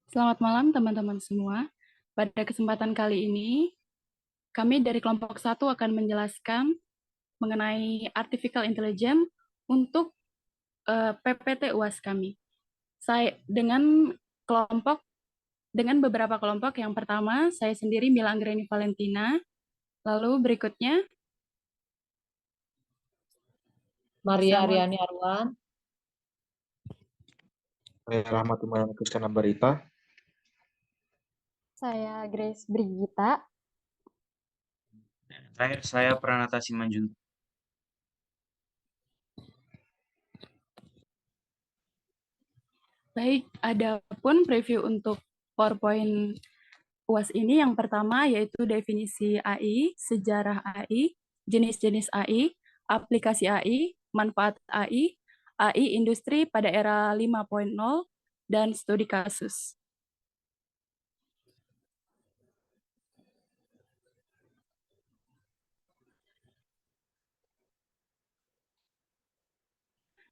Selamat malam teman-teman semua. Pada kesempatan kali ini, kami dari kelompok 1 akan menjelaskan mengenai artificial intelligence untuk PPT UAS kami. Saya kelompok dengan beberapa kelompok. Yang pertama, saya sendiri Mila Anggreni Valentina. Lalu berikutnya Maria Samuel. Aryani Arwan. Saya Rahmat Umayyan Krishna Barita. Saya Grace Brigita. Terakhir saya Pranata Simanjuntak. Baik, adapun preview untuk PowerPoint UAS ini yang pertama yaitu definisi AI, sejarah AI, jenis-jenis AI, aplikasi AI, manfaat AI, AI industri pada era 5.0, dan studi kasus.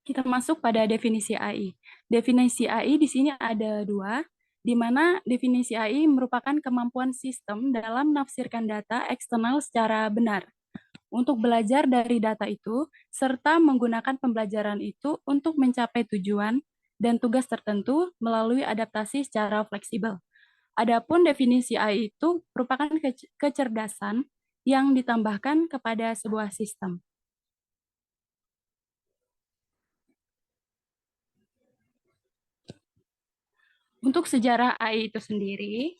Kita masuk pada definisi AI. Definisi AI di sini ada dua, di mana definisi AI merupakan kemampuan sistem dalam menafsirkan data eksternal secara benar untuk belajar dari data itu, serta menggunakan pembelajaran itu untuk mencapai tujuan dan tugas tertentu melalui adaptasi secara fleksibel. Adapun definisi AI itu merupakan kecerdasan yang ditambahkan kepada sebuah sistem. Untuk sejarah AI itu sendiri,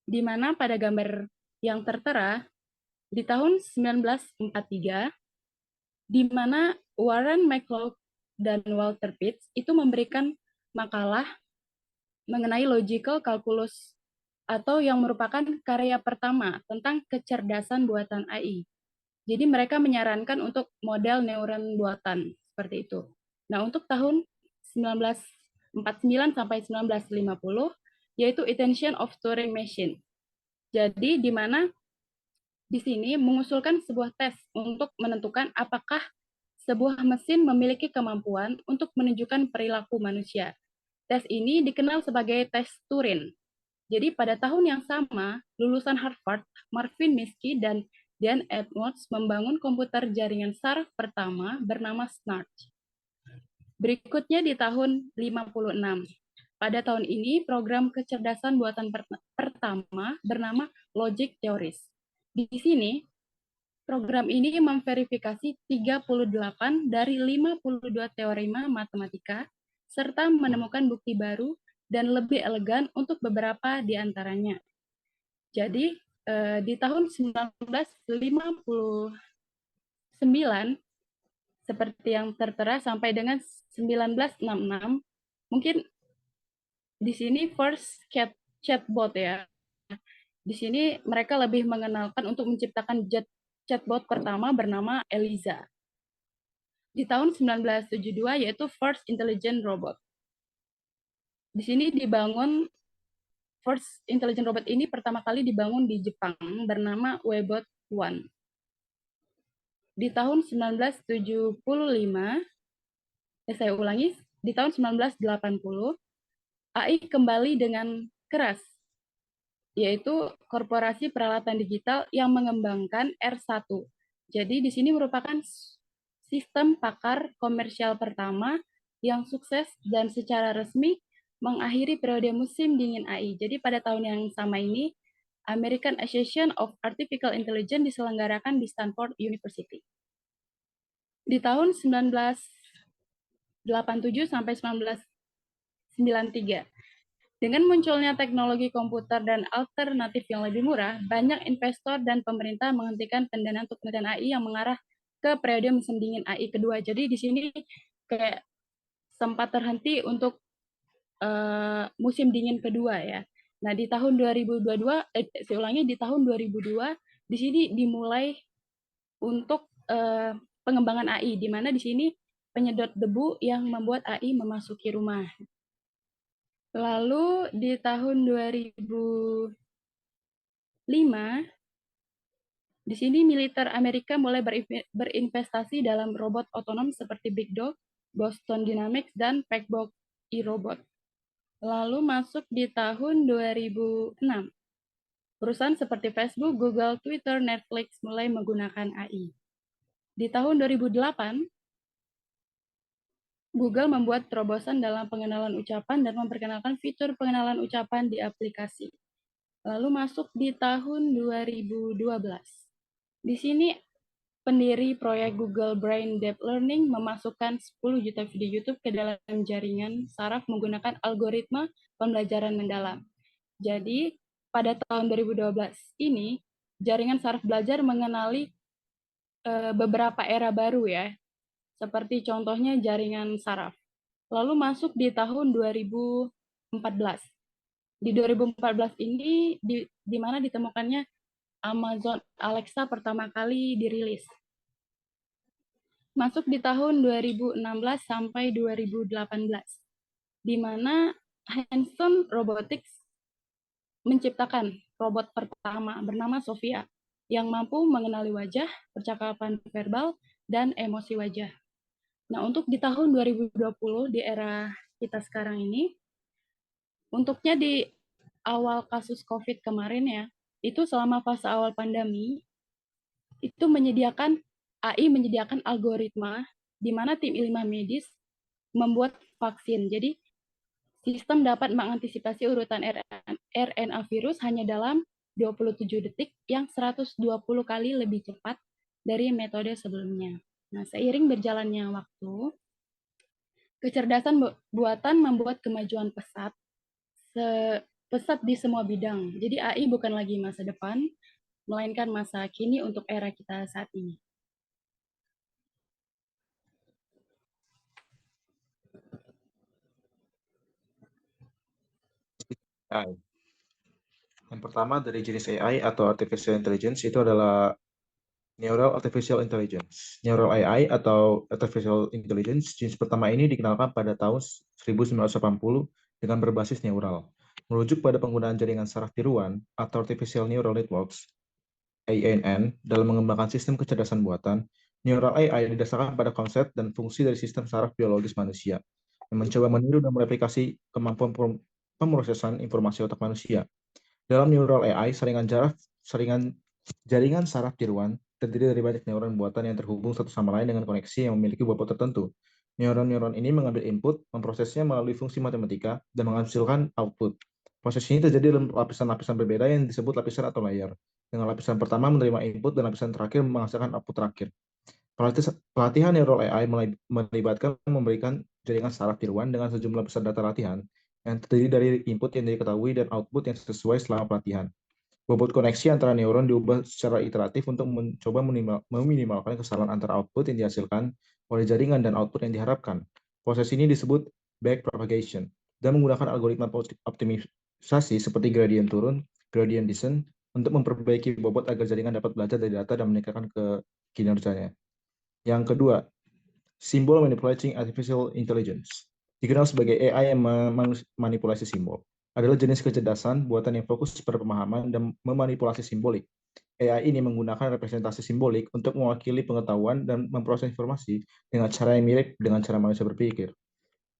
di mana pada gambar yang tertera, di tahun 1943, di mana Warren McCloud dan Walter Pitts itu memberikan makalah mengenai logical calculus atau yang merupakan karya pertama tentang kecerdasan buatan AI. Jadi mereka menyarankan untuk model neuron buatan seperti itu. Nah, untuk tahun 1949 sampai 1950 yaitu attention of Turing machine. Jadi di mana di sini mengusulkan sebuah tes untuk menentukan apakah sebuah mesin memiliki kemampuan untuk menunjukkan perilaku manusia. Tes ini dikenal sebagai tes Turing. Jadi pada tahun yang sama, lulusan Harvard, Marvin Minsky dan Dan Edwards membangun komputer jaringan saraf pertama bernama SNARK. Berikutnya di tahun 56. Pada tahun ini, program kecerdasan buatan pertama bernama Logic Theories. Di sini, program ini memverifikasi 38 dari 52 teorema matematika, serta menemukan bukti baru dan lebih elegan untuk beberapa di antaranya. Jadi, di tahun 1959, seperti yang tertera sampai dengan 1966, mungkin di sini first chatbot ya. Di sini mereka lebih mengenalkan untuk menciptakan chatbot pertama bernama Eliza. Di tahun 1972 yaitu first intelligent robot. Di sini dibangun first intelligent robot ini pertama kali dibangun di Jepang bernama Webot One. Di tahun 1975, saya ulangi, di tahun 1980, AI kembali dengan keras, yaitu Korporasi Peralatan Digital yang mengembangkan R1. Jadi di sini merupakan sistem pakar komersial pertama yang sukses dan secara resmi mengakhiri periode musim dingin AI. Jadi pada tahun yang sama ini, American Association of Artificial Intelligence diselenggarakan di Stanford University. Di tahun 1987 sampai 1993, dengan munculnya teknologi komputer dan alternatif yang lebih murah, banyak investor dan pemerintah menghentikan pendanaan untuk penelitian AI yang mengarah ke periode musim dingin AI kedua. Jadi di sini kayak sempat terhenti untuk musim dingin kedua ya. Nah, di tahun 2022, saya ulangi, di tahun 2002, di sini dimulai untuk pengembangan AI, di mana di sini penyedot debu yang membuat AI memasuki rumah. Lalu di tahun 2005, di sini militer Amerika mulai berinvestasi dalam robot otonom seperti Big Dog, Boston Dynamics, dan Packbot e-robot. Lalu masuk di tahun 2006. Perusahaan seperti Facebook, Google, Twitter, Netflix mulai menggunakan AI. Di tahun 2008, Google membuat terobosan dalam pengenalan ucapan dan memperkenalkan fitur pengenalan ucapan di aplikasi. Lalu masuk di tahun 2012. Di sini pendiri proyek Google Brain Deep Learning memasukkan 10 juta video YouTube ke dalam jaringan saraf menggunakan algoritma pembelajaran mendalam. Jadi, pada tahun 2012 ini, jaringan saraf belajar mengenali beberapa era baru ya, seperti contohnya jaringan saraf. Lalu masuk di tahun 2014. Di 2014 ini, di mana ditemukannya Amazon Alexa pertama kali dirilis. Masuk di tahun 2016 sampai 2018, di mana Hanson Robotics menciptakan robot pertama bernama Sophia yang mampu mengenali wajah, percakapan verbal, dan emosi wajah. Nah, untuk di tahun 2020 di era kita sekarang ini, untuknya di awal kasus COVID kemarin ya, itu selama fase awal pandemi, itu AI menyediakan algoritma di mana tim ilmiah medis membuat vaksin. Jadi, sistem dapat mengantisipasi urutan RNA virus hanya dalam 27 detik yang 120 kali lebih cepat dari metode sebelumnya. Nah, seiring berjalannya waktu, kecerdasan buatan membuat kemajuan pesat di semua bidang. Jadi AI bukan lagi masa depan, melainkan masa kini untuk era kita saat ini. AI. Yang pertama dari jenis AI atau Artificial Intelligence itu adalah Neural Artificial Intelligence. Neural AI atau Artificial Intelligence jenis pertama ini dikenalkan pada tahun 1980 dengan berbasis neural. Merujuk pada penggunaan jaringan saraf tiruan atau Artificial Neural Networks, ANN, dalam mengembangkan sistem kecerdasan buatan, Neural AI didasarkan pada konsep dan fungsi dari sistem saraf biologis manusia, yang mencoba meniru dan mereplikasi kemampuan pemrosesan informasi otak manusia. Dalam Neural AI, jaringan saraf tiruan terdiri dari banyak neuron buatan yang terhubung satu sama lain dengan koneksi yang memiliki bobot tertentu. Neuron-neuron ini mengambil input, memprosesnya melalui fungsi matematika, dan menghasilkan output. Proses ini terjadi dalam lapisan-lapisan berbeda yang disebut lapisan atau layer. Dengan lapisan pertama menerima input dan lapisan terakhir menghasilkan output terakhir. Pelatihan Neural AI melibatkan memberikan jaringan saraf tiruan dengan sejumlah besar data latihan yang terdiri dari input yang diketahui dan output yang sesuai selama pelatihan. Bobot koneksi antara neuron diubah secara iteratif untuk mencoba meminimalkan kesalahan antara output yang dihasilkan oleh jaringan dan output yang diharapkan. Proses ini disebut backpropagation dan menggunakan algoritma optimisasi seperti gradient turun, gradient descent untuk memperbaiki bobot agar jaringan dapat belajar dari data dan meningkatkan kinerjanya. Yang kedua, Symbol Manipulating Artificial Intelligence, dikenal sebagai AI yang memanipulasi simbol, adalah jenis kecerdasan buatan yang fokus pada pemahaman dan memanipulasi simbolik. AI ini menggunakan representasi simbolik untuk mewakili pengetahuan dan memproses informasi dengan cara yang mirip dengan cara manusia berpikir.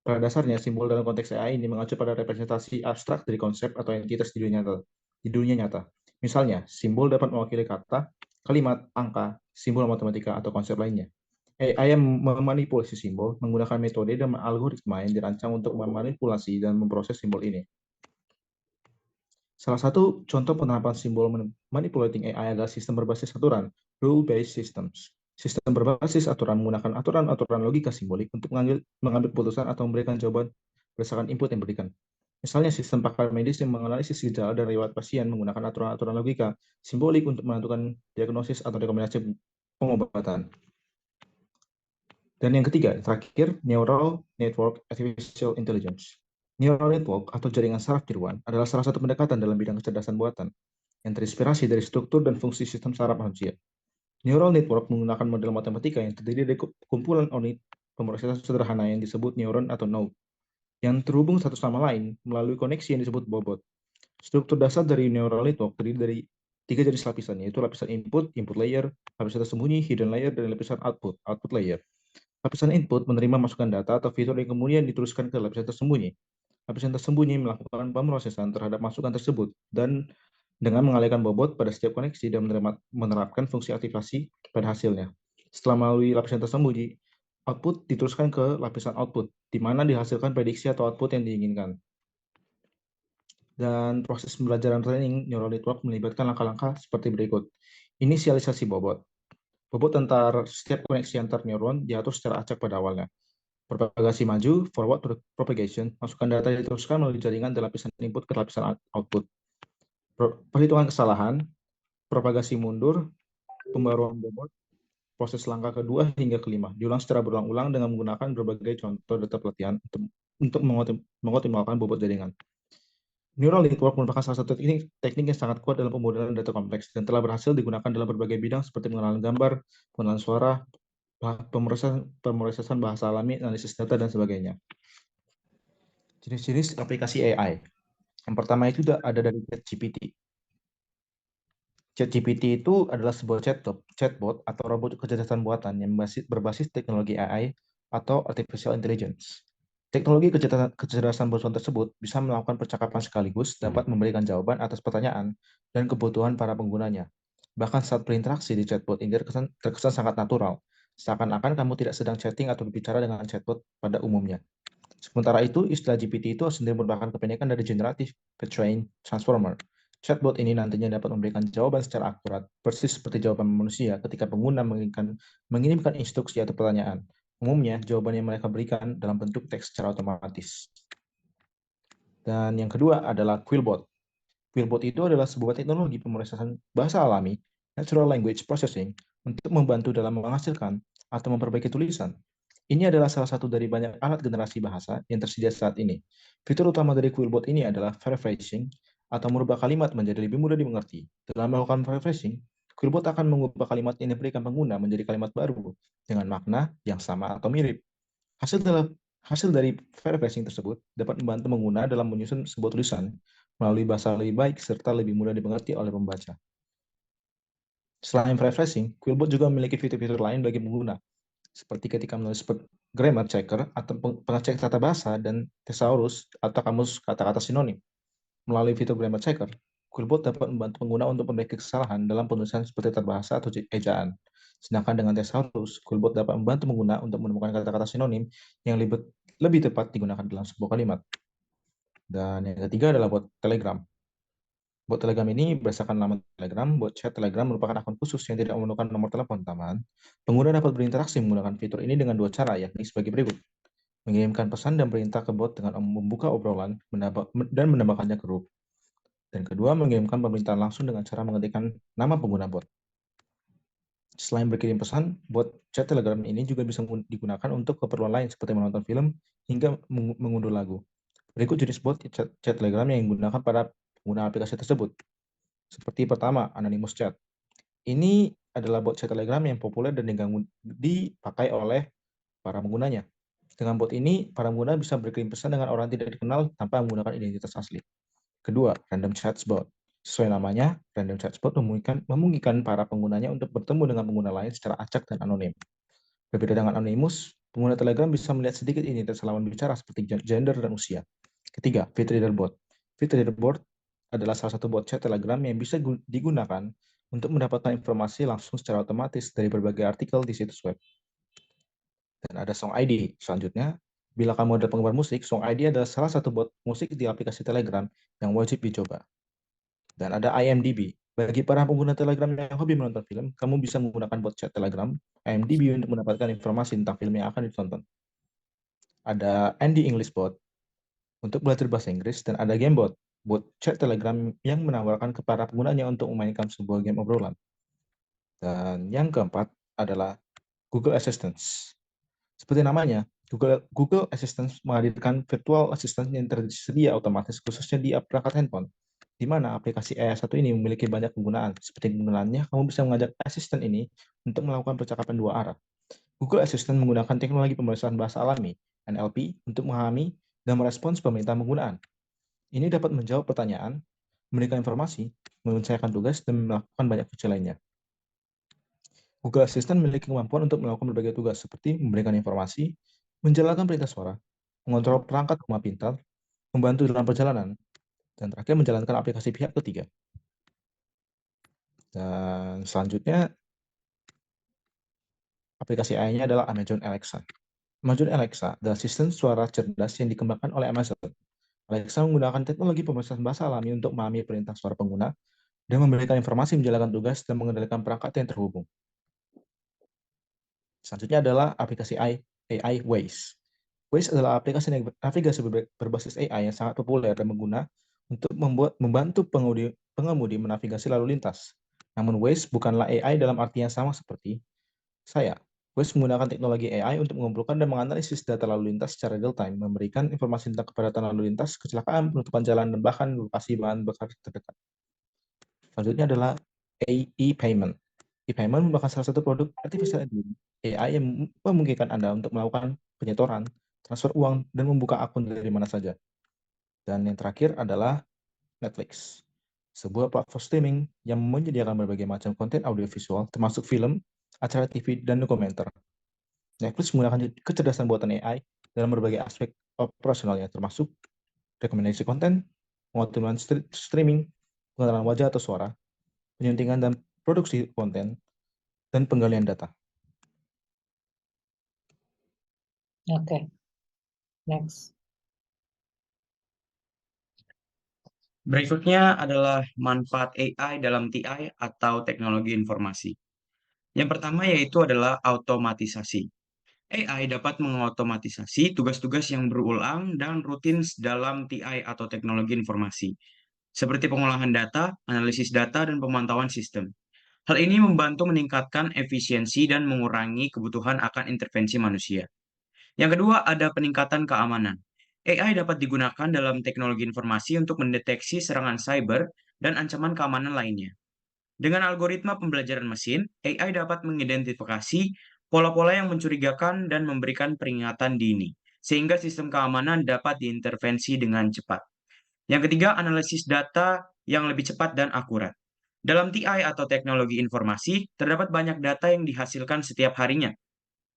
Pada dasarnya, simbol dalam konteks AI ini mengacu pada representasi abstrak dari konsep atau entitas di dunia nyata. Misalnya, simbol dapat mewakili kata, kalimat, angka, simbol matematika, atau konsep lainnya. AI yang memanipulasi simbol menggunakan metode dan algoritma yang dirancang untuk memanipulasi dan memproses simbol ini. Salah satu contoh penerapan simbol manipulating AI adalah sistem berbasis aturan, rule-based systems. Sistem berbasis aturan menggunakan aturan-aturan logika simbolik untuk mengambil keputusan atau memberikan jawaban berdasarkan input yang diberikan. Misalnya sistem pakar medis yang menganalisis gejala dan riwayat pasien menggunakan aturan-aturan logika simbolik untuk menentukan diagnosis atau rekomendasi pengobatan. Dan yang ketiga, terakhir, Neural Network Artificial Intelligence. Neural network atau jaringan saraf tiruan adalah salah satu pendekatan dalam bidang kecerdasan buatan yang terinspirasi dari struktur dan fungsi sistem saraf manusia. Neural network menggunakan model matematika yang terdiri dari kumpulan unit pemrosesan sederhana yang disebut neuron atau node, yang terhubung satu sama lain melalui koneksi yang disebut bobot. Struktur dasar dari neural network terdiri dari 3 jenis lapisan, yaitu lapisan input layer, lapisan tersembunyi, hidden layer, dan lapisan output layer. Lapisan input menerima masukan data atau fitur yang kemudian diteruskan ke lapisan tersembunyi. lapisan tersembunyi melakukan pemrosesan terhadap masukan tersebut dan dengan mengalihkan bobot pada setiap koneksi dan menerapkan fungsi aktivasi pada hasilnya. Setelah melalui lapisan tersembunyi, output diteruskan ke lapisan output, di mana dihasilkan prediksi atau output yang diinginkan. Dan proses pembelajaran training neural network melibatkan langkah-langkah seperti berikut. Inisialisasi bobot. Bobot antar setiap koneksi antar neuron diatur secara acak pada awalnya. Propagasi maju, forward propagation, masukan data diteruskan melalui jaringan dari lapisan input ke lapisan output. Perhitungan kesalahan, propagasi mundur, pembaruan bobot, proses langkah kedua hingga kelima, diulang secara berulang-ulang dengan menggunakan berbagai contoh data pelatihan untuk mengoptimalkan bobot jaringan. Neural network merupakan salah satu teknik yang sangat kuat dalam pemodelan data kompleks dan telah berhasil digunakan dalam berbagai bidang seperti pengenalan gambar, pengenalan suara, pemrosesan bahasa alami, analisis data, dan sebagainya. Jenis-jenis aplikasi AI. Yang pertama itu ada dari ChatGPT. ChatGPT itu adalah sebuah chatbot atau robot kecerdasan buatan yang berbasis teknologi AI atau artificial intelligence. Teknologi kecerdasan buatan tersebut bisa melakukan percakapan sekaligus dapat memberikan jawaban atas pertanyaan dan kebutuhan para penggunanya. Bahkan saat berinteraksi di chatbot ini terkesan sangat natural, seakan-akan kamu tidak sedang chatting atau berbicara dengan chatbot pada umumnya. Sementara itu, istilah GPT itu sendiri merupakan kependekan dari Generative Pre-trained Transformer. Chatbot ini nantinya dapat memberikan jawaban secara akurat, persis seperti jawaban manusia ketika pengguna mengirimkan instruksi atau pertanyaan. Umumnya, jawaban yang mereka berikan dalam bentuk teks secara otomatis. Dan yang kedua adalah Quillbot. Quillbot itu adalah sebuah teknologi pemrosesan bahasa alami, natural language processing, untuk membantu dalam menghasilkan atau memperbaiki tulisan. Ini adalah salah satu dari banyak alat generasi bahasa yang tersedia saat ini. Fitur utama dari Quillbot ini adalah paraphrasing, atau merubah kalimat menjadi lebih mudah dimengerti. Dalam melakukan paraphrasing, Quillbot akan mengubah kalimat yang diberikan pengguna menjadi kalimat baru dengan makna yang sama atau mirip. Hasil dari paraphrasing tersebut dapat membantu pengguna dalam menyusun sebuah tulisan melalui bahasa lebih baik serta lebih mudah dimengerti oleh pembaca. Selain paraphrasing, Quillbot juga memiliki fitur-fitur lain bagi pengguna, seperti ketika menulis grammar checker atau pengecek tata bahasa dan thesaurus atau kamus kata-kata sinonim. Melalui fitur grammar checker, Quillbot dapat membantu pengguna untuk memperbaiki kesalahan dalam penulisan seperti tata bahasa atau ejaan. Sedangkan dengan thesaurus, Quillbot dapat membantu pengguna untuk menemukan kata-kata sinonim yang lebih tepat digunakan dalam sebuah kalimat. Dan yang ketiga adalah bot Telegram. Bot Telegram ini berdasarkan nama Telegram, bot chat Telegram merupakan akun khusus yang tidak memerlukan nomor telepon tambahan. Pengguna dapat berinteraksi menggunakan fitur ini dengan dua cara, yakni sebagai berikut. Mengirimkan pesan dan perintah ke bot dengan membuka obrolan dan menambahkannya ke grup. Dan kedua, mengirimkan pemerintahan langsung dengan cara mengetikkan nama pengguna bot. Selain berkirim pesan, bot chat Telegram ini juga bisa digunakan untuk keperluan lain seperti menonton film hingga mengunduh lagu. Berikut jenis bot chat Telegram yang digunakan pada pengguna aplikasi tersebut. Seperti pertama, Anonymous Chat. Ini adalah bot chat Telegram yang populer dan dipakai oleh para penggunanya. Dengan bot ini, para pengguna bisa berkirim pesan dengan orang tidak dikenal tanpa menggunakan identitas asli. Kedua, Random Chat Bot. Sesuai namanya, Random Chat Bot memungkinkan para penggunanya untuk bertemu dengan pengguna lain secara acak dan anonim. Berbeda dengan Anonymous, pengguna Telegram bisa melihat sedikit identitas lawan bicara seperti gender dan usia. Ketiga, Feedreader Bot. Feedreader Bot adalah salah satu bot chat Telegram yang bisa digunakan untuk mendapatkan informasi langsung secara otomatis dari berbagai artikel di situs web. Dan ada Song ID. Selanjutnya, bila kamu adalah penggemar musik, Song ID adalah salah satu bot musik di aplikasi Telegram yang wajib dicoba. Dan ada IMDb. Bagi para pengguna Telegram yang hobi menonton film, kamu bisa menggunakan bot chat Telegram IMDb untuk mendapatkan informasi tentang film yang akan ditonton. Ada Andy English Bot untuk belajar bahasa Inggris, dan ada Gamebot, bot chat Telegram yang menawarkan kepada penggunanya untuk memainkan sebuah game obrolan. Dan yang keempat adalah Google Assistant. Seperti namanya, Google Assistant menghadirkan virtual assistant yang tersedia otomatis khususnya di perangkat handphone, di mana aplikasi AI1 ini memiliki banyak penggunaan. Seperti penggunaannya, kamu bisa mengajak asisten ini untuk melakukan percakapan dua arah. Google Assistant menggunakan teknologi pemrosesan bahasa alami, NLP, untuk memahami dan merespons permintaan penggunaan. Ini dapat menjawab pertanyaan, memberikan informasi, menyelesaikan tugas, dan melakukan banyak fungsi lainnya. Google Assistant memiliki kemampuan untuk melakukan berbagai tugas seperti memberikan informasi, menjalankan perintah suara, mengontrol perangkat rumah pintar, membantu dalam perjalanan, dan terakhir menjalankan aplikasi pihak ketiga. Dan selanjutnya, aplikasi AI-nya adalah Amazon Alexa. Amazon Alexa adalah sistem suara cerdas yang dikembangkan oleh Amazon. Alexa menggunakan teknologi pemrosesan bahasa alami untuk memahami perintah suara pengguna dan memberikan informasi menjalankan tugas dan mengendalikan perangkat yang terhubung. Selanjutnya adalah aplikasi AI Waze. Waze adalah aplikasi navigasi berbasis AI yang sangat populer dan untuk membantu pengemudi menavigasi lalu lintas. Namun Waze bukanlah AI dalam arti yang sama seperti saya. Waze menggunakan teknologi AI untuk mengumpulkan dan menganalisis data lalu lintas secara real-time, memberikan informasi tentang kepadatan lalu lintas, kecelakaan, penutupan jalan, dan bahkan lokasi bahan bakar terdekat. Selanjutnya adalah e-payment. E-payment merupakan salah satu produk artificial intelligence AI yang memungkinkan Anda untuk melakukan penyetoran, transfer uang, dan membuka akun dari mana saja. Dan yang terakhir adalah Netflix, sebuah platform streaming yang menyediakan berbagai macam konten audiovisual, termasuk film, acara TV, dan dokumenter. Netflix menggunakan kecerdasan buatan AI dalam berbagai aspek operasionalnya, termasuk rekomendasi konten, pengaturan streaming, pengenalan wajah atau suara, penyuntingan dan produksi konten, dan penggalian data. Oke. Next. Berikutnya adalah manfaat AI dalam TI atau teknologi informasi. Yang pertama yaitu adalah automatisasi. AI dapat mengotomatisasi tugas-tugas yang berulang dan rutin dalam TI atau teknologi informasi, seperti pengolahan data, analisis data, dan pemantauan sistem. Hal ini membantu meningkatkan efisiensi dan mengurangi kebutuhan akan intervensi manusia. Yang kedua, ada peningkatan keamanan. AI dapat digunakan dalam teknologi informasi untuk mendeteksi serangan cyber dan ancaman keamanan lainnya. Dengan algoritma pembelajaran mesin, AI dapat mengidentifikasi pola-pola yang mencurigakan dan memberikan peringatan dini, sehingga sistem keamanan dapat diintervensi dengan cepat. Yang ketiga, analisis data yang lebih cepat dan akurat. Dalam TI atau teknologi informasi, terdapat banyak data yang dihasilkan setiap harinya.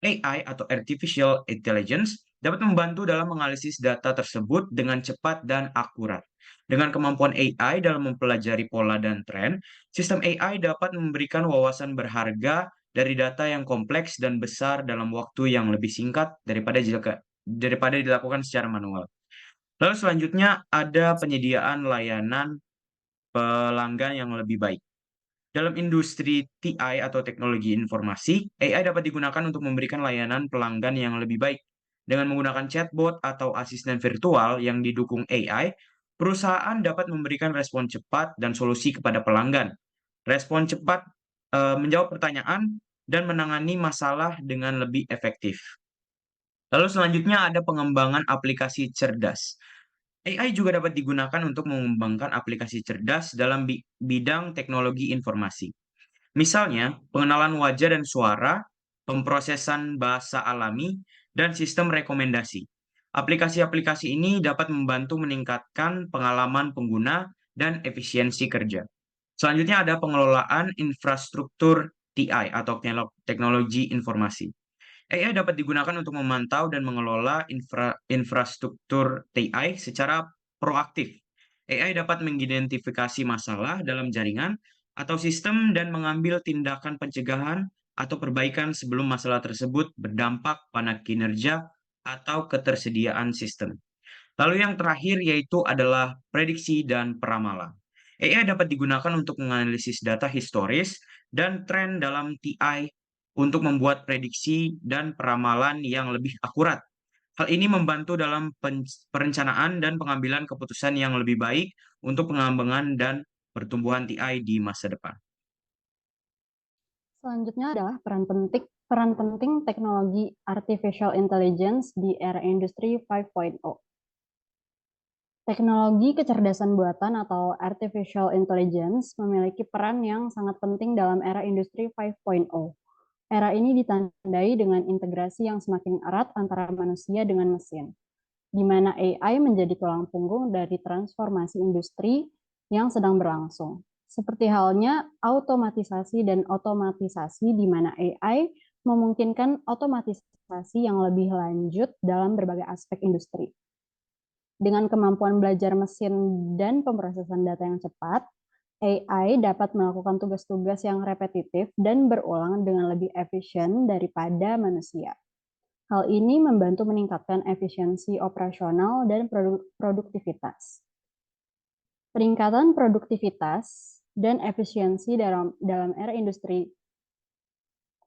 AI atau Artificial Intelligence dapat membantu dalam menganalisis data tersebut dengan cepat dan akurat. Dengan kemampuan AI dalam mempelajari pola dan tren, sistem AI dapat memberikan wawasan berharga dari data yang kompleks dan besar dalam waktu yang lebih singkat daripada dilakukan secara manual. Lalu selanjutnya ada penyediaan layanan pelanggan yang lebih baik. Dalam industri TI atau teknologi informasi, AI dapat digunakan untuk memberikan layanan pelanggan yang lebih baik. Dengan menggunakan chatbot atau asisten virtual yang didukung AI, perusahaan dapat memberikan respon cepat dan solusi kepada pelanggan. Respon cepat menjawab pertanyaan dan menangani masalah dengan lebih efektif. Lalu selanjutnya ada pengembangan aplikasi cerdas. AI juga dapat digunakan untuk mengembangkan aplikasi cerdas dalam bidang teknologi informasi. Misalnya, pengenalan wajah dan suara, pemrosesan bahasa alami, dan sistem rekomendasi. Aplikasi-aplikasi ini dapat membantu meningkatkan pengalaman pengguna dan efisiensi kerja. Selanjutnya ada pengelolaan infrastruktur TI atau teknologi informasi. AI dapat digunakan untuk memantau dan mengelola infrastruktur TI secara proaktif. AI dapat mengidentifikasi masalah dalam jaringan atau sistem dan mengambil tindakan pencegahan atau perbaikan sebelum masalah tersebut berdampak pada kinerja atau ketersediaan sistem. Lalu yang terakhir yaitu adalah prediksi dan peramalan. AI dapat digunakan untuk menganalisis data historis dan tren dalam TI untuk membuat prediksi dan peramalan yang lebih akurat. Hal ini membantu dalam perencanaan dan pengambilan keputusan yang lebih baik untuk pengembangan dan pertumbuhan TI di masa depan. Selanjutnya adalah peran penting teknologi artificial intelligence di era industri 5.0. Teknologi kecerdasan buatan atau artificial intelligence memiliki peran yang sangat penting dalam era industri 5.0. Era ini ditandai dengan integrasi yang semakin erat antara manusia dengan mesin, di mana AI menjadi tulang punggung dari transformasi industri yang sedang berlangsung. Seperti halnya automatisasi dan otomatisasi di mana AI memungkinkan otomatisasi yang lebih lanjut dalam berbagai aspek industri. Dengan kemampuan belajar mesin dan pemrosesan data yang cepat, AI dapat melakukan tugas-tugas yang repetitif dan berulang dengan lebih efisien daripada manusia. Hal ini membantu meningkatkan efisiensi operasional dan produktivitas. Peningkatan produktivitas dan efisiensi dalam era industri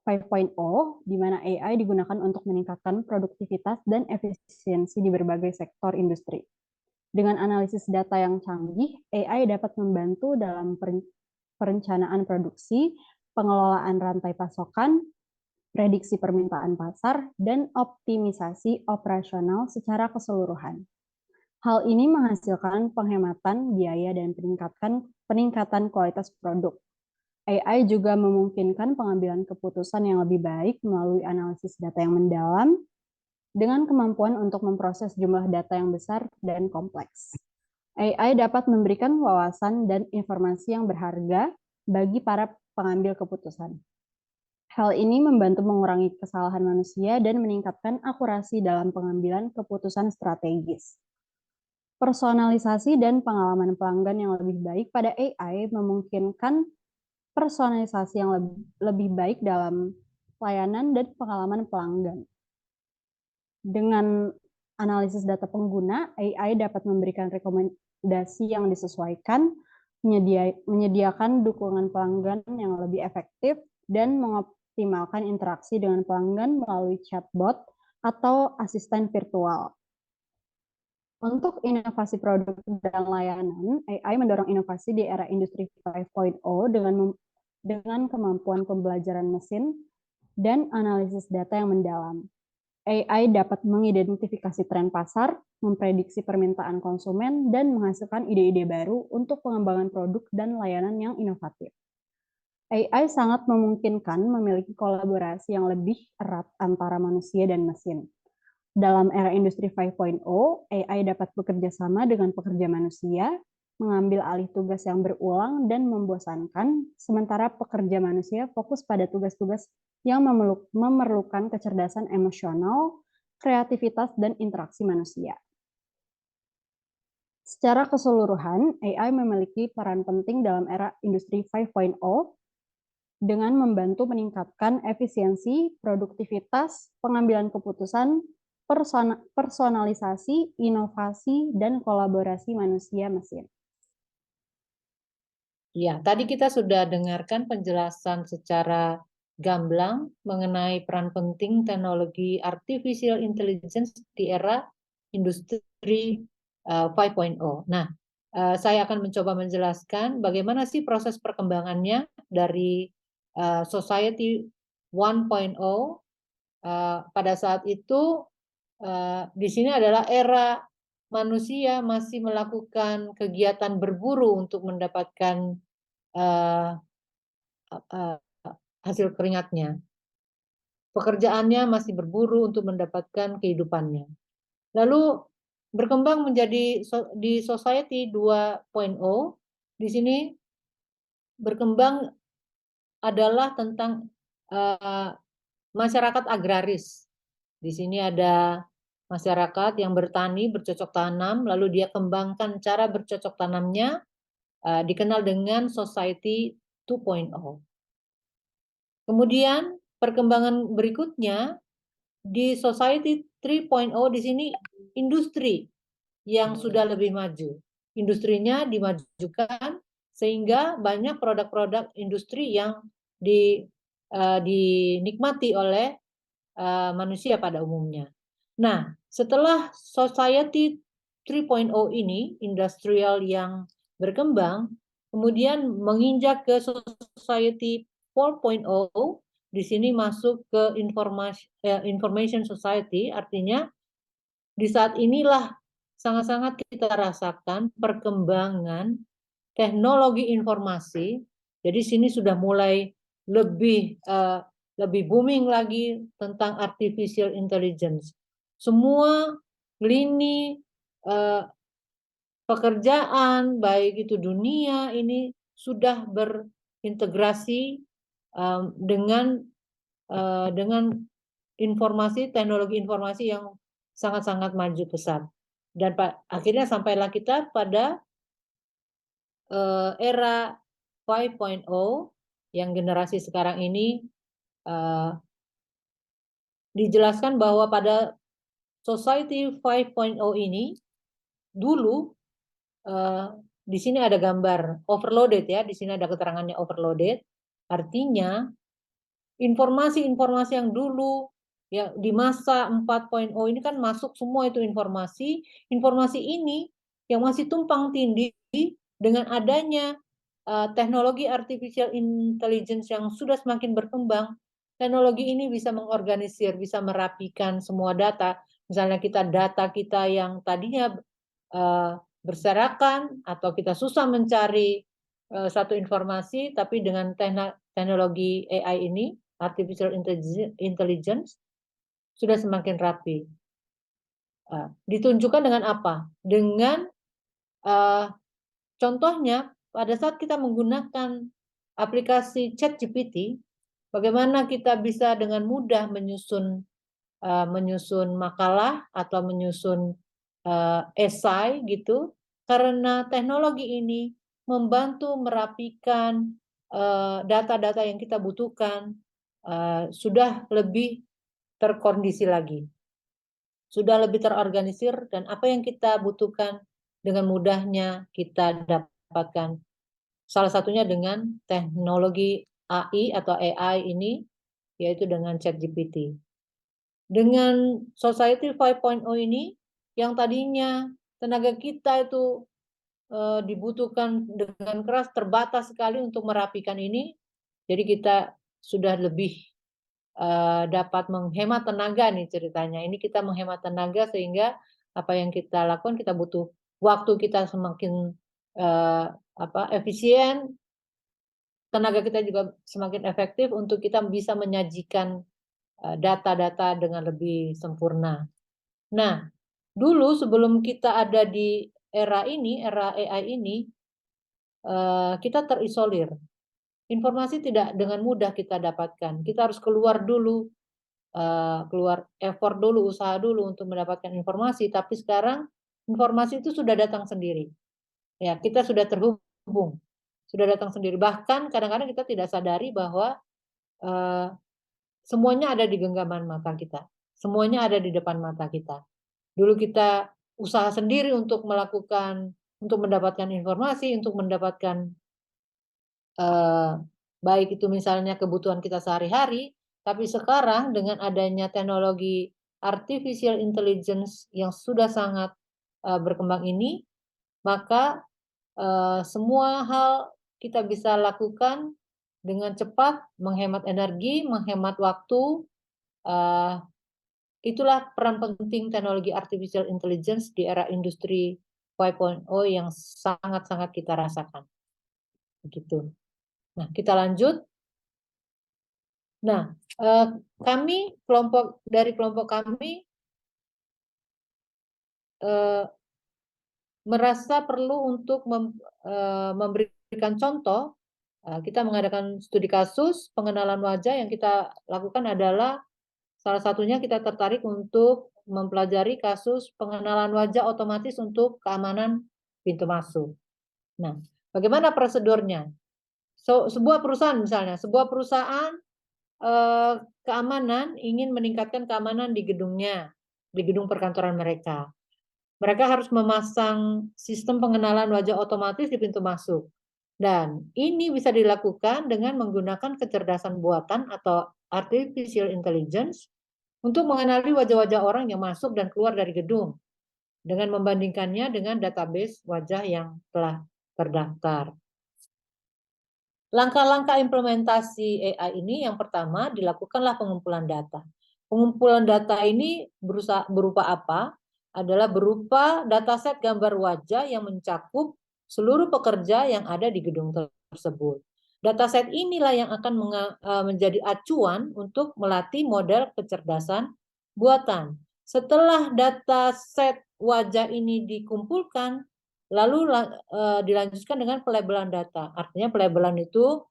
5.0, di mana AI digunakan untuk meningkatkan produktivitas dan efisiensi di berbagai sektor industri. Dengan analisis data yang canggih, AI dapat membantu dalam perencanaan produksi, pengelolaan rantai pasokan, prediksi permintaan pasar, dan optimisasi operasional secara keseluruhan. Hal ini menghasilkan penghematan biaya dan peningkatan kualitas produk. AI juga memungkinkan pengambilan keputusan yang lebih baik melalui analisis data yang mendalam dengan kemampuan untuk memproses jumlah data yang besar dan kompleks. AI dapat memberikan wawasan dan informasi yang berharga bagi para pengambil keputusan. Hal ini membantu mengurangi kesalahan manusia dan meningkatkan akurasi dalam pengambilan keputusan strategis. Personalisasi dan pengalaman pelanggan yang lebih baik pada AI memungkinkan personalisasi yang lebih baik dalam layanan dan pengalaman pelanggan. Dengan analisis data pengguna, AI dapat memberikan rekomendasi yang disesuaikan, menyediakan dukungan pelanggan yang lebih efektif, dan mengoptimalkan interaksi dengan pelanggan melalui chatbot atau asisten virtual. Untuk inovasi produk dan layanan, AI mendorong inovasi di era industri 5.0 dengan kemampuan pembelajaran mesin dan analisis data yang mendalam. AI dapat mengidentifikasi tren pasar, memprediksi permintaan konsumen, dan menghasilkan ide-ide baru untuk pengembangan produk dan layanan yang inovatif. AI sangat memungkinkan memiliki kolaborasi yang lebih erat antara manusia dan mesin. Dalam era industri 5.0, AI dapat bekerja sama dengan pekerja manusia, mengambil alih tugas yang berulang dan membosankan, sementara pekerja manusia fokus pada tugas-tugas yang memerlukan kecerdasan emosional, kreativitas, dan interaksi manusia. Secara keseluruhan, AI memiliki peran penting dalam era industri 5.0 dengan membantu meningkatkan efisiensi, produktivitas, pengambilan keputusan, personalisasi, inovasi, dan kolaborasi manusia-mesin. Ya, tadi kita sudah dengarkan penjelasan secara gamblang mengenai peran penting teknologi artificial intelligence di era industri 5.0. Nah, saya akan mencoba menjelaskan bagaimana sih proses perkembangannya dari society 1.0. Pada saat itu di sini adalah era manusia masih melakukan kegiatan berburu untuk mendapatkan hasil keringatnya. Pekerjaannya masih berburu untuk mendapatkan kehidupannya. Lalu berkembang menjadi di society 2.0. Di sini berkembang adalah tentang masyarakat agraris. Di sini ada masyarakat yang bertani, bercocok tanam, lalu dia kembangkan cara bercocok tanamnya, dikenal dengan society 2.0. Kemudian perkembangan berikutnya di society 3.0, di sini industri yang sudah lebih maju. Industrinya dimajukan sehingga banyak produk-produk industri yang dinikmati oleh manusia pada umumnya. Nah, setelah society 3.0 ini, industrial yang berkembang, kemudian menginjak ke society 4.0, di sini masuk ke information society, artinya di saat inilah sangat-sangat kita rasakan perkembangan teknologi informasi. Jadi sini sudah mulai lebih booming lagi tentang artificial intelligence. Semua lini pekerjaan, baik itu dunia ini sudah berintegrasi dengan informasi, teknologi informasi yang sangat-sangat maju pesat. Dan akhirnya sampailah kita pada era 5.0 yang generasi sekarang ini dijelaskan bahwa pada Society 5.0 ini dulu di sini ada gambar overloaded ya, di sini ada keterangannya overloaded. Artinya informasi-informasi yang dulu ya di masa 4.0 ini kan masuk semua itu informasi. Informasi ini yang masih tumpang tindih dengan adanya teknologi artificial intelligence yang sudah semakin berkembang. Teknologi ini bisa mengorganisir, bisa merapikan semua data. Misalnya data kita yang tadinya berserakan atau kita susah mencari satu informasi, tapi dengan teknologi AI ini, artificial intelligence, sudah semakin rapi. Ditunjukkan dengan apa? Dengan contohnya pada saat kita menggunakan aplikasi ChatGPT, bagaimana kita bisa dengan mudah menyusun makalah atau menyusun esai gitu, karena teknologi ini membantu merapikan data-data yang kita butuhkan, sudah lebih terkondisi lagi, sudah lebih terorganisir, dan apa yang kita butuhkan dengan mudahnya kita dapatkan. Salah satunya dengan teknologi AI atau AI ini, yaitu dengan ChatGPT. Dengan Society 5.0 ini, yang tadinya tenaga kita itu dibutuhkan dengan keras, terbatas sekali untuk merapikan ini, jadi kita sudah lebih dapat menghemat tenaga nih ceritanya. Ini kita menghemat tenaga sehingga apa yang kita lakukan, kita butuh waktu kita semakin efisien, tenaga kita juga semakin efektif untuk kita bisa menyajikan data-data dengan lebih sempurna. Nah, dulu sebelum kita ada di era ini, era AI ini, kita terisolir. Informasi tidak dengan mudah kita dapatkan. Kita harus keluar dulu, keluar effort dulu, usaha dulu untuk mendapatkan informasi. Tapi sekarang informasi itu sudah datang sendiri. Ya, kita sudah terhubung, sudah datang sendiri. Bahkan kadang-kadang kita tidak sadari bahwa semuanya ada di genggaman mata kita. Semuanya ada di depan mata kita. Dulu kita usaha sendiri untuk mendapatkan informasi, untuk mendapatkan baik itu misalnya kebutuhan kita sehari-hari, tapi sekarang dengan adanya teknologi artificial intelligence yang sudah sangat berkembang ini, maka semua hal kita bisa lakukan dengan cepat, menghemat energi, menghemat waktu. Itulah peran penting teknologi artificial intelligence di era industri 5.0 yang sangat-sangat kita rasakan. Begitu. Nah, kita lanjut. Nah, dari kelompok kami merasa perlu untuk memberikan contoh. Kita mengadakan studi kasus pengenalan wajah. Yang kita lakukan adalah salah satunya kita tertarik untuk mempelajari kasus pengenalan wajah otomatis untuk keamanan pintu masuk. Nah, bagaimana prosedurnya? Sebuah perusahaan misalnya, sebuah perusahaan keamanan ingin meningkatkan keamanan di gedungnya, di gedung perkantoran mereka. Mereka harus memasang sistem pengenalan wajah otomatis di pintu masuk. Dan ini bisa dilakukan dengan menggunakan kecerdasan buatan atau artificial intelligence untuk mengenali wajah-wajah orang yang masuk dan keluar dari gedung dengan membandingkannya dengan database wajah yang telah terdaftar. Langkah-langkah implementasi AI ini yang pertama dilakukanlah pengumpulan data. Pengumpulan data ini berupa apa? Adalah berupa dataset gambar wajah yang mencakup seluruh pekerja yang ada di gedung tersebut. Dataset inilah yang akan menjadi acuan untuk melatih model kecerdasan buatan. Setelah dataset wajah ini dikumpulkan, lalu dilanjutkan dengan pelabelan data. Artinya pelabelan itu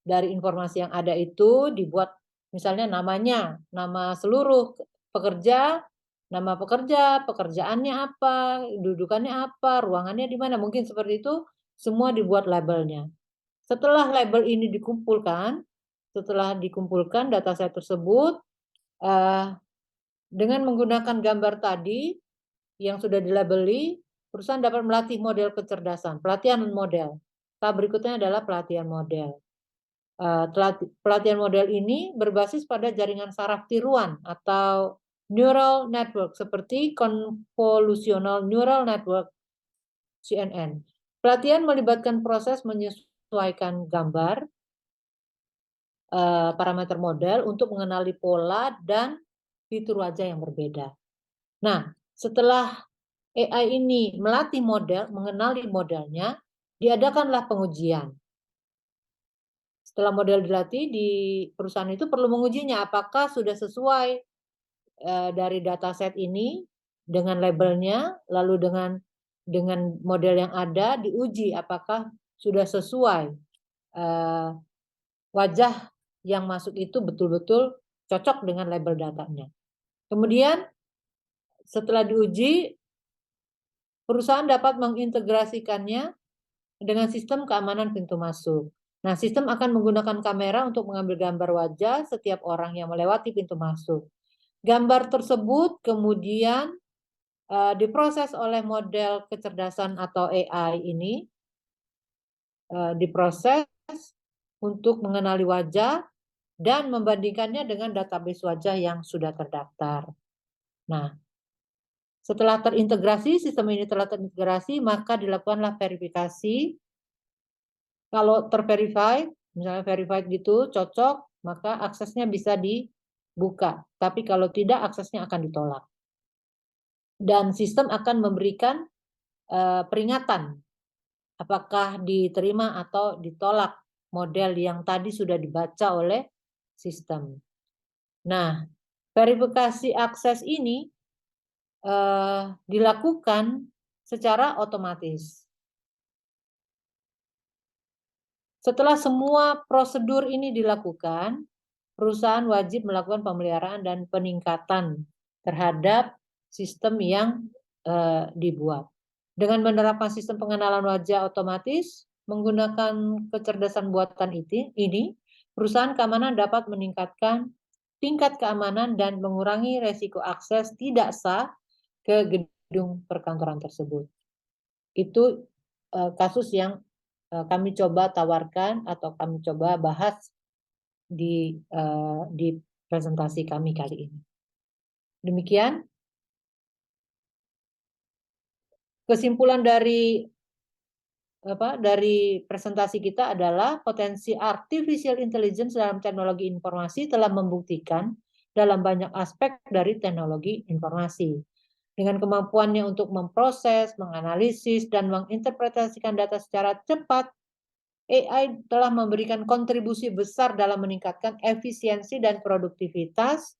dari informasi yang ada itu dibuat misalnya namanya, nama seluruh pekerja, nama pekerja, pekerjaannya apa, dudukannya apa, ruangannya di mana, mungkin seperti itu, semua dibuat labelnya. Setelah label ini dikumpulkan, dataset tersebut dengan menggunakan gambar tadi yang sudah dilabeli, perusahaan dapat melatih model kecerdasan, pelatihan model. Tahap berikutnya adalah pelatihan model. Pelatihan model ini berbasis pada jaringan saraf tiruan atau neural network seperti convolutional neural network CNN. Pelatihan melibatkan proses menyesuaikan gambar parameter model untuk mengenali pola dan fitur wajah yang berbeda. Nah, setelah AI ini melatih model, mengenali modelnya, diadakanlah pengujian. Setelah model dilatih di perusahaan itu perlu mengujinya apakah sudah sesuai dari dataset ini dengan labelnya, lalu dengan model yang ada diuji apakah sudah sesuai wajah yang masuk itu betul-betul cocok dengan label datanya. Kemudian setelah diuji, perusahaan dapat mengintegrasikannya dengan sistem keamanan pintu masuk. Nah, sistem akan menggunakan kamera untuk mengambil gambar wajah setiap orang yang melewati pintu masuk. Gambar tersebut kemudian diproses oleh model kecerdasan atau AI ini, diproses untuk mengenali wajah dan membandingkannya dengan database wajah yang sudah terdaftar. Nah, setelah terintegrasi, sistem ini telah terintegrasi, maka dilakukanlah verifikasi. Kalau terverified, misalnya verified gitu, cocok, maka aksesnya bisa dibuka. Tapi kalau tidak, aksesnya akan ditolak. Dan sistem akan memberikan peringatan apakah diterima atau ditolak model yang tadi sudah dibaca oleh sistem. Nah, verifikasi akses ini dilakukan secara otomatis. Setelah semua prosedur ini dilakukan, perusahaan wajib melakukan pemeliharaan dan peningkatan terhadap sistem yang dibuat. Dengan menerapkan sistem pengenalan wajah otomatis, menggunakan kecerdasan buatan ini, perusahaan keamanan dapat meningkatkan tingkat keamanan dan mengurangi resiko akses tidak sah ke gedung perkantoran tersebut. Itu kasus yang kami coba tawarkan atau kami coba bahas di presentasi kami kali ini. Demikian. Kesimpulan dari presentasi kita adalah potensi artificial intelligence dalam teknologi informasi telah membuktikan dalam banyak aspek dari teknologi informasi. Dengan kemampuannya untuk memproses, menganalisis, dan menginterpretasikan data secara cepat, AI telah memberikan kontribusi besar dalam meningkatkan efisiensi dan produktivitas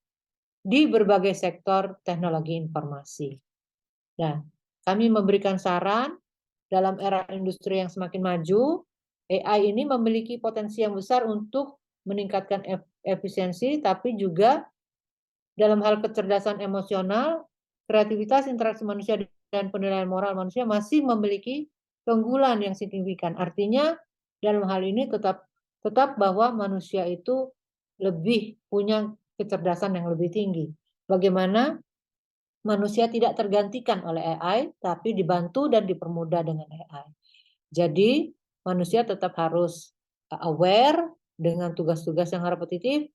di berbagai sektor teknologi informasi. Nah, kami memberikan saran dalam era industri yang semakin maju, AI ini memiliki potensi yang besar untuk meningkatkan efisiensi, tapi juga dalam hal kecerdasan emosional, kreativitas, interaksi manusia, dan penilaian moral manusia masih memiliki keunggulan yang signifikan. Artinya, dalam hal ini tetap bahwa manusia itu lebih punya kecerdasan yang lebih tinggi. Bagaimana manusia tidak tergantikan oleh AI, tapi dibantu dan dipermudah dengan AI. Jadi, manusia tetap harus aware dengan tugas-tugas yang repetitif,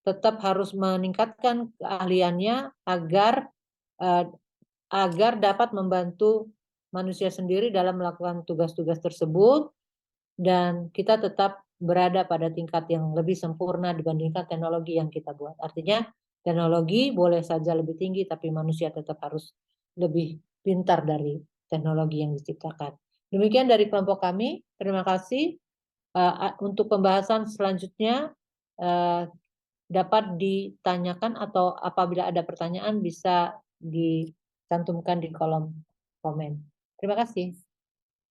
tetap harus meningkatkan keahliannya agar dapat membantu manusia sendiri dalam melakukan tugas-tugas tersebut, dan kita tetap berada pada tingkat yang lebih sempurna dibandingkan teknologi yang kita buat. Artinya, teknologi boleh saja lebih tinggi, tapi manusia tetap harus lebih pintar dari teknologi yang diciptakan. Demikian dari kelompok kami. Terima kasih. Untuk pembahasan selanjutnya dapat ditanyakan atau apabila ada pertanyaan bisa dicantumkan di kolom komen. Terima kasih.